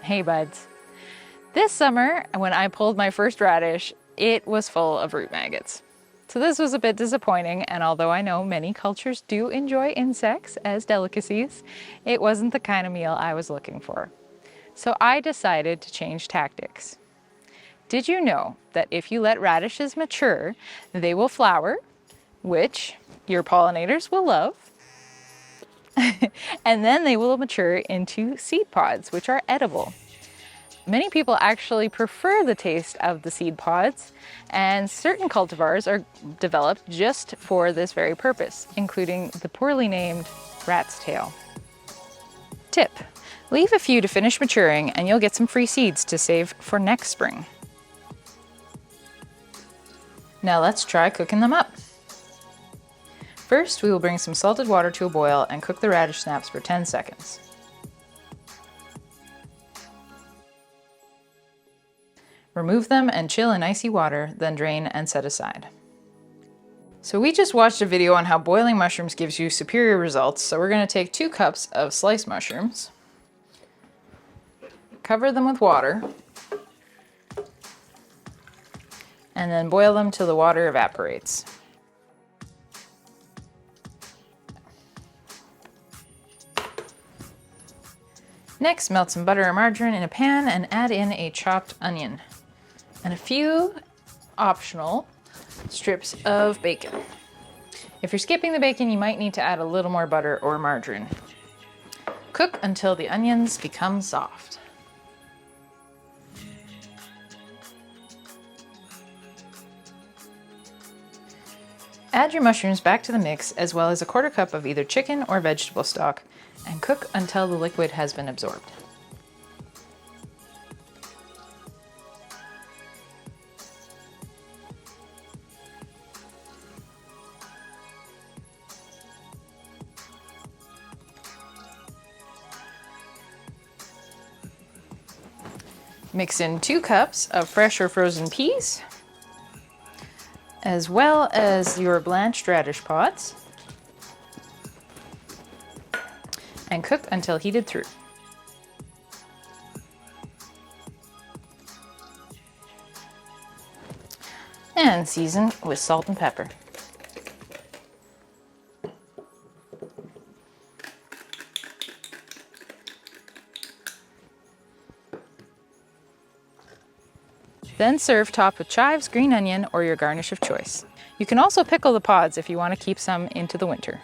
Hey buds. This summer, when I pulled my first radish, it was full of root maggots. So this was a bit disappointing, and although I know many cultures do enjoy insects as delicacies, it wasn't the kind of meal I was looking for. So I decided to change tactics. Did you know that if you let radishes mature, they will flower, which your pollinators will love, and then they will mature into seed pods, which are edible. Many people actually prefer the taste of the seed pods, and certain cultivars are developed just for this very purpose, including the poorly named rat's tail. Tip: leave a few to finish maturing and you'll get some free seeds to save for next spring. Now let's try cooking them up. First, we will bring some salted water to a boil and cook the radish snaps for 10 seconds. Remove them and chill in icy water, then drain and set aside. So we just watched a video on how boiling mushrooms gives you superior results, so we're going to take 2 cups of sliced mushrooms, cover them with water, and then boil them till the water evaporates. Next, melt some butter or margarine in a pan and add in a chopped onion and a few optional strips of bacon. If you're skipping the bacon, you might need to add a little more butter or margarine. Cook until the onions become soft. Add your mushrooms back to the mix, as well as a 1/4 cup of either chicken or vegetable stock, and cook until the liquid has been absorbed. Mix in 2 cups of fresh or frozen peas, as well as your blanched radish pods, and cook until heated through. And season with salt and pepper. Then serve topped with chives, green onion, or your garnish of choice. You can also pickle the pods if you want to keep some into the winter.